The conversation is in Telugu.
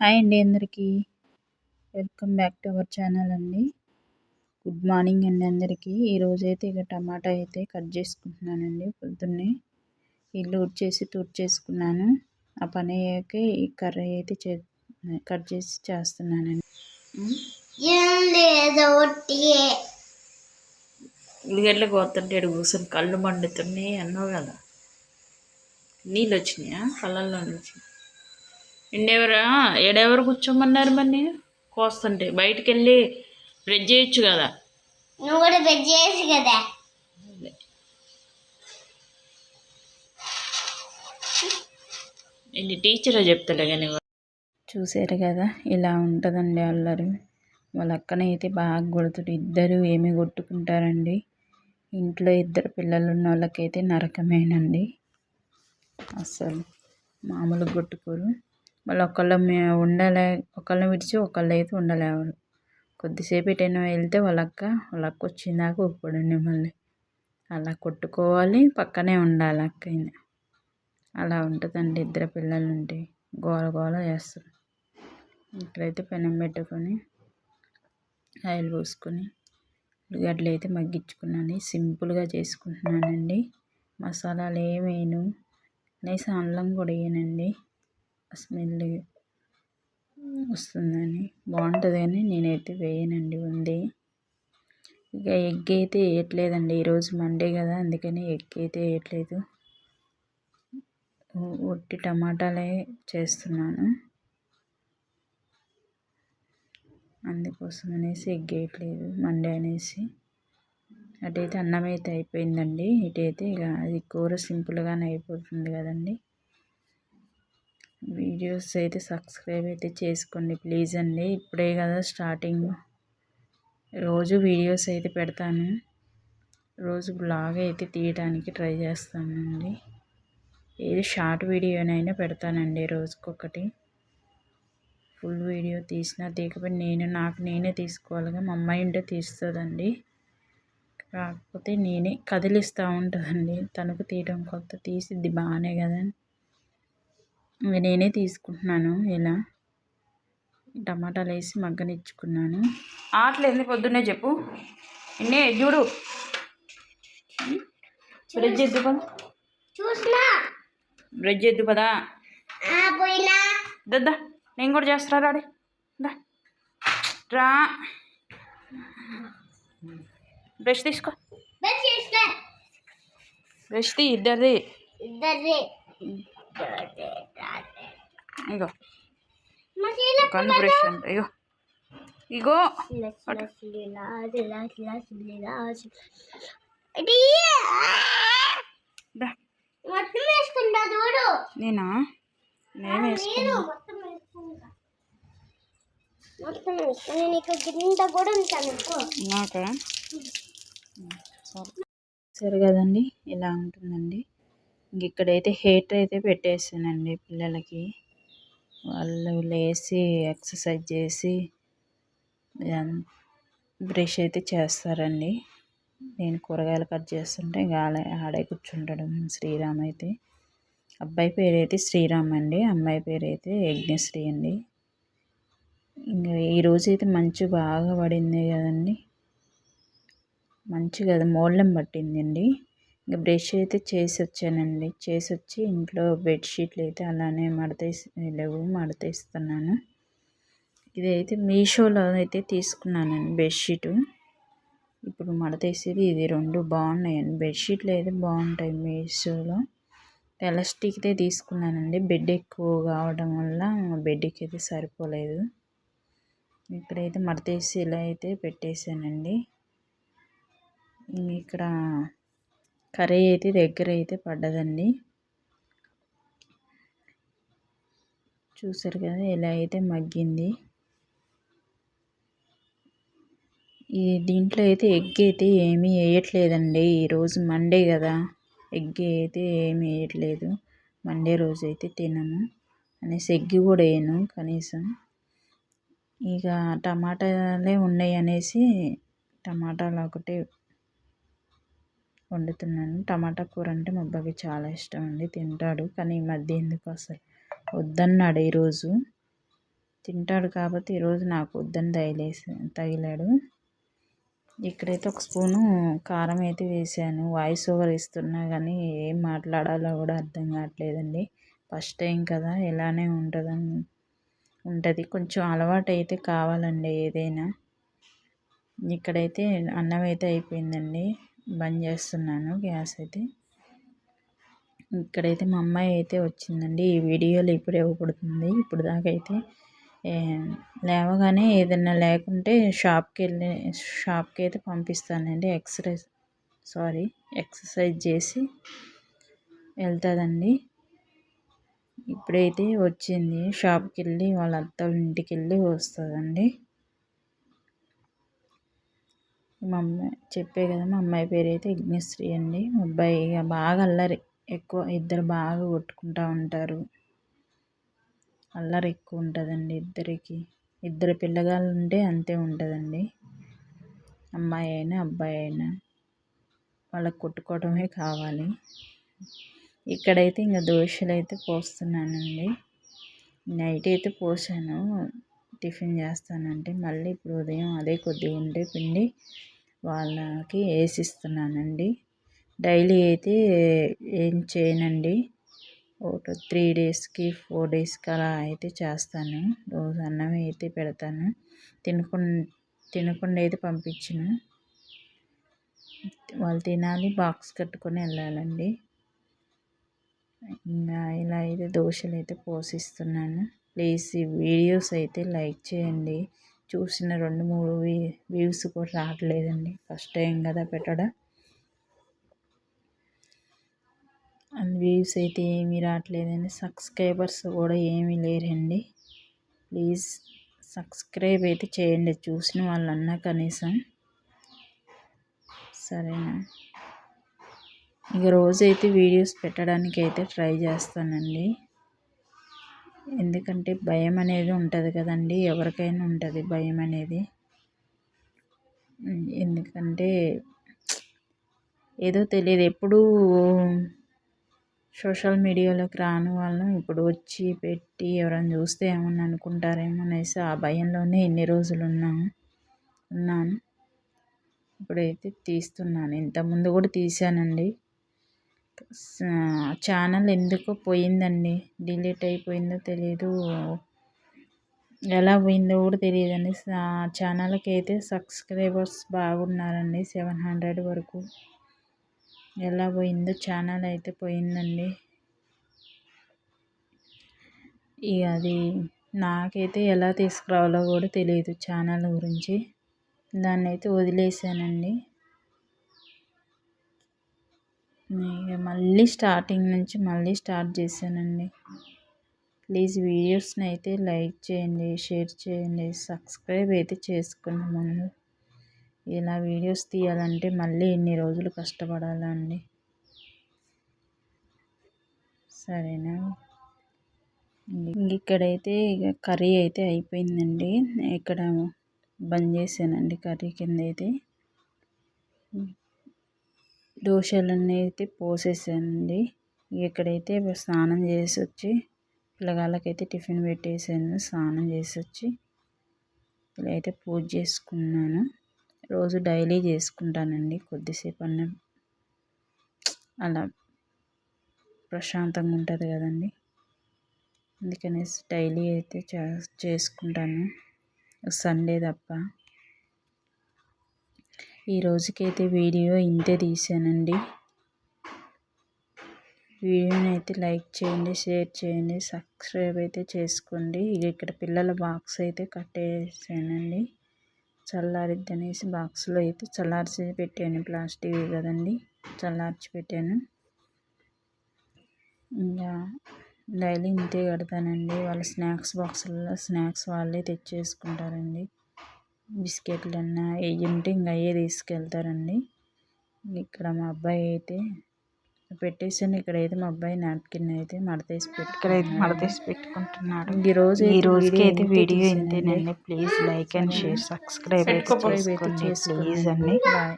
హాయ్ అండి అందరికీ. Welcome back to our channel అండి. గుడ్ మార్నింగ్ అండి అందరికీ. ఈరోజైతే ఇక టమాటా అయితే కట్ చేసుకుంటున్నానండి. పొద్దున్నే ఇల్లు ఊడ్చేసి తుడిచేసుకున్నాను. ఆ పని అయ్యాక ఈ కర్రీ అయితే కట్ చేసి చేస్తున్నానండి. ఉల్లిగడ్డలు కోతుంటే కూర్చొని కళ్ళు మండుతున్నాయి అన్నావు కదా, నీళ్ళు వచ్చినాయా కళ్ళల్లో నుంచి? ఎడెవరు కూర్చోమన్నారు మరి? నేను కోస్తుంటే బయటికి వెళ్ళి బ్రెడ్ చేయొచ్చు కదా. నువ్వు కూడా బ్రెడ్ చేయొచ్చు కదా. ఇది టీచరే చెప్తాడు కానీ. చూసారు కదా, ఇలా ఉంటుందండి అల్లరి. వాళ్ళ అక్కనైతే బాగా కొడుతుడు. ఇద్దరు ఏమి కొట్టుకుంటారండి. ఇంట్లో ఇద్దరు పిల్లలు ఉన్న వాళ్ళకైతే నరకమేనండి. అస్సలు మామూలు కొట్టుకోరు. మళ్ళీ ఒకళ్ళని విడిచి ఒకళ్ళు అయితే ఉండలేవారు. కొద్దిసేపు ఎటైనా వెళ్తే వాళ్ళ అక్క వచ్చిందాక ఊరుకోడండి. మళ్ళీ అలా కొట్టుకోవాలి, పక్కనే ఉండాలి అక్క అయినా. అలా ఉంటుందండి ఇద్దరు పిల్లలు ఉంటే. గోల గోల చేస్తారు. ఇక్కడైతే పెనం పెట్టుకొని ఆయిల్ పోసుకొని ఉల్లిగడ్డలు అయితే మగ్గించుకున్నాను. సింపుల్గా చేసుకుంటున్నానండి. మసాలాలు ఏమేను అనేసి అల్లం కూడా వేయనండి. స్మెల్ వస్తుందని, బాగుంటుంది కానీ నేనైతే వేయనండి ఉంది. ఇక ఎగ్ అయితే వేయట్లేదండి. ఈరోజు మండే కదా, అందుకని ఎగ్ అయితే వేయట్లేదు. ఒట్టి టమాటాలే చేస్తున్నాను. అందుకోసం అనేసి ఎగ్ వేయట్లేదు మండే అనేసి. అటైతే అన్నం అయితే అయిపోయిందండి. ఇటైతే ఇక అది కూర సింపుల్గానే అయిపోతుంది కదండి. వీడియోస్ అయితే సబ్స్క్రైబ్ అయితే చేసుకోండి ప్లీజ్ అండి. ఇప్పుడే కదా స్టార్టింగ్. రోజు వీడియోస్ అయితే పెడతాను. రోజు బ్లాగ్ అయితే తీయడానికి ట్రై చేస్తానండి. ఏది షార్ట్ వీడియోనైనా పెడతానండి రోజుకొకటి. ఫుల్ వీడియో తీసినా తీయకపోయినా నాకు నేనే తీసుకోవాలిగా. మా అమ్మాయి ఉంటే తీస్తుందండి. కాకపోతే నేనే కదిలిస్తూ ఉంటుందండి. తనకు తీయడం కొత్త, తీసిద్ది బాగానే కదా. నేనే తీసుకుంటున్నాను. ఇలా టమాటాలు వేసి మగ్గనిచ్చుకున్నాను. ఆటలు ఎందుకు పొద్దున్నే చెప్పు. చూడు బ్రెడ్ చేద్దు పదా, బ్రెడ్ చేద్దు పదా. దద్దా నేను కూడా చేస్తా రాడి రా. బ్రష్ తీసుకో, బ్రష్ తీ. ఇద్దరిది ఇగో కన్ను బ్రష్ అంట. ఇగో నేనా? నేను వేసుకున్నా. సరే కదండి, ఇలా ఉంటుందండి. ఇక్కడైతే హెయిర్ అయితే పెట్టేసానండి పిల్లలకి. వాళ్ళు లేచి ఎక్సర్సైజ్ చేసి బ్రష్ అయితే చేస్తారండి. నేను కూరగాయలు కట్ చేస్తుంటే ఇంకా ఆడే కూర్చుంటాడు శ్రీరామ్ అయితే. అబ్బాయి పేరు అయితే శ్రీరామ్ అండి, అమ్మాయి పేరు అయితే యజ్ఞశ్రీ అండి. ఇంకా ఈరోజు అయితే మంచు బాగా పడింది కదండి. మంచి కదా మోళ్ళెం పట్టిందండి. ఇంకా బ్రష్ అయితే చేసి వచ్చానండి. చేసి వచ్చి ఇంట్లో బెడ్షీట్లు అయితే అలానే మడతేస్తున్నాను. ఇదైతే మీషోలో అయితే తీసుకున్నానండి బెడ్షీటు. ఇప్పుడు మడతేసేది ఇది. రెండు బాగున్నాయండి బెడ్షీట్లు అయితే బాగుంటాయి మీషోలో. ఎలాస్టిక్దే తీసుకున్నానండి. బెడ్ ఎక్కువ కావడం వల్ల బెడ్కి అయితే సరిపోలేదు. ఇక్కడైతే మడతేసి ఇలా అయితే పెట్టేశానండి. ఇక్కడ కర్రీ అయితే దగ్గర అయితే పడ్డదండి. చూసారు కదా ఇలా అయితే మగ్గింది. దీంట్లో అయితే ఎగ్ అయితే ఏమీ వేయట్లేదండి. ఈరోజు మండే కదా, ఎగ్ అయితే ఏమి వేయట్లేదు. మండే రోజు అయితే తినము అనేసి ఎగ్ కూడా వేయను కనీసం. ఇక టమాటాలే ఉన్నాయి అనేసి టమాటాలు ఒకటే వండుతున్నాను. టమాటా కూర అంటే మా అబ్బాయికి చాలా ఇష్టం అండి, తింటాడు. కానీ ఈ మధ్య ఎందుకు అసలు వద్దన్నాడు ఈరోజు. తింటాడు కాబట్టి ఈరోజు నాకు వద్దని తగిలాడు. ఇక్కడైతే ఒక స్పూను కారం అయితే వేసాను. వాయిస్ ఓవర్ ఇస్తున్నా కానీ ఏం మాట్లాడాలో కూడా అర్థం కావట్లేదండి. ఫస్ట్ టైం కదా, ఇలానే ఉంటుంది. కొంచెం అలవాటు అయితే కావాలండి ఏదైనా. ఇక్కడైతే అన్నం అయితే అయిపోయిందండి. బంద్ చేస్తున్నాను గ్యాస్ అయితే. ఇక్కడైతే మా అమ్మాయి అయితే వచ్చిందండి. ఈ వీడియోలో ఇప్పుడే ఊపుడుతుంది. ఇప్పుడు దాకా అయితే లేవగానే ఏదైనా లేకుంటే షాప్కి అయితే పంపిస్తానండి. ఎక్సర్సైజ్ చేసి వెళ్తుందండి. ఇప్పుడైతే వచ్చింది. షాప్కి వెళ్ళి వాళ్ళ అత్త ఇంటికి వెళ్ళి వస్తుందండి. మా అమ్మాయి చెప్పే కదా, మా అమ్మాయి పేరు అయితే యజ్ఞశ్రీ అండి. మా అబ్బాయి ఇక బాగా అల్లరి ఎక్కువ. ఇద్దరు బాగా కొట్టుకుంటూ ఉంటారు. అల్లరి ఎక్కువ ఉంటుందండి ఇద్దరికి. ఇద్దరు పిల్లగాళ్ళు ఉంటే అంతే ఉంటుందండి. అమ్మాయి అయినా అబ్బాయి అయినా వాళ్ళకి కొట్టుకోవడమే కావాలి. ఇక్కడైతే ఇంకా దోశలు అయితే పోస్తున్నానండి. నైట్ అయితే పోసాను టిఫిన్ చేస్తానంటే, మళ్ళీ ఇప్పుడు ఉదయం అదే కొద్దిగా ఉండే పిండి వాళ్ళకి వేసిస్తున్నానండి. డైలీ అయితే ఏం చేయనండి. ఒక 3 డేస్కి 4 డేస్కి అలా అయితే చేస్తాను. రోజు అన్నం అయితే పెడతాను. తినకుండా అయితే పంపించను. వాళ్ళు తినాలి, బాక్స్ కట్టుకొని వెళ్ళాలండి. ఇంకా ఇలా అయితే దోశలు అయితే పోసిస్తున్నాను. ప్లీజ్ ఈ వీడియోస్ అయితే లైక్ చేయండి. చూసిన 2-3 వ్యూస్ కూడా రావట్లేదండి. ఫస్ట్ టైం కదా పెట్టడం. వ్యూస్ అయితే ఏమీ రావట్లేదండి. సబ్స్క్రైబర్స్ కూడా ఏమీ లేరండి. ప్లీజ్ సబ్స్క్రైబ్ అయితే చేయండి, చూసిన వాళ్ళన్నా కనీసం. సరేనా? ఇక రోజైతే వీడియోస్ పెట్టడానికి అయితే ట్రై చేస్తానండి. ఎందుకంటే భయం అనేది ఉంటుంది కదండి, ఎవరికైనా ఉంటుంది భయం అనేది. ఎందుకంటే ఏదో తెలియదు, ఎప్పుడూ సోషల్ మీడియాలోకి రాని వాళ్ళం ఇప్పుడు వచ్చి పెట్టి ఎవరైనా చూస్తే ఏమన్నా అనుకుంటారేమో అనేసి ఆ భయంలోనే ఇన్ని రోజులు ఉన్నాను. ఇప్పుడైతే తీస్తున్నాను. ఇంతకుముందు కూడా తీసానండి. ఛానల్ ఎందుకో పోయిందండి. డిలీట్ అయిపోయిందో తెలీదు, ఎలా పోయిందో కూడా తెలియదండి. ఛానల్కి అయితే సబ్స్క్రైబర్స్ బాగున్నారండి, 700 వరకు. ఎలా పోయిందో ఛానల్ అయితే పోయిందండి. ఇక అది నాకైతే ఎలా తీసుకురావాలో కూడా తెలియదు ఛానల్ గురించి. దాన్ని అయితే వదిలేసానండి. ఇక మళ్ళీ స్టార్టింగ్ నుంచి స్టార్ట్ చేశానండి. ప్లీజ్ వీడియోస్ని అయితే లైక్ చేయండి, షేర్ చేయండి, సబ్స్క్రైబ్ అయితే చేసుకోండి. ముందు ఇలా వీడియోస్ తీయాలంటే మళ్ళీ ఎన్ని రోజులు కష్టపడాలండి. సరేనా? ఇక్కడైతే ఇక కర్రీ అయితే అయిపోయిందండి. ఇక్కడ బంద్ చేశానండి కర్రీ కింద అయితే. దోశలన్నీ అయితే పోసేసానండి. ఇక్కడైతే స్నానం చేసి వచ్చి పిల్లగాళ్ళకైతే టిఫిన్ పెట్టేసాను. స్నానం చేసి వచ్చి ఇలా అయితే పూజ చేసుకున్నాను. రోజు డైలీ చేసుకుంటానండి. కొద్దిసేపు అన్న అలా ప్రశాంతంగా ఉంటుంది కదండి, అందుకనేసి డైలీ అయితే చేసుకుంటాను, సండే తప్ప. ఈ రోజుకైతే వీడియో ఇంతే తీసానండి. వీడియోని అయితే లైక్ చేయండి, షేర్ చేయండి, సబ్స్క్రైబ్ అయితే చేసుకోండి. ఇక్కడ పిల్లల బాక్స్ అయితే కట్టేసానండి. చల్లారిద్ది అనేసి బాక్స్లో అయితే చల్లార్చి పెట్టాను. ప్లాస్టిక్ కదండి, చల్లార్చి పెట్టాను. ఇంకా డైలీ ఇంతే కడతానండి. వాళ్ళ స్నాక్స్ బాక్సులలో స్నాక్స్ వాళ్ళే తెచ్చేసుకుంటారండి. బిస్కెట్లన్నా అవి ఉంటే ఇంకా అయ్యే తీసుకెళ్తారండి. ఇక్కడ మా అబ్బాయి అయితే పెట్టేసాను. ఇక్కడైతే మా అబ్బాయి నాప్కిన్ అయితే మడతేసి పెట్టుకుంటున్నాడు. ఈ రోజుకి అయితే వీడియో ఇంతేనండి. Please like and share, subscribe అయితే చేసుకోండి ప్లీజ్ అండి. బాయ్.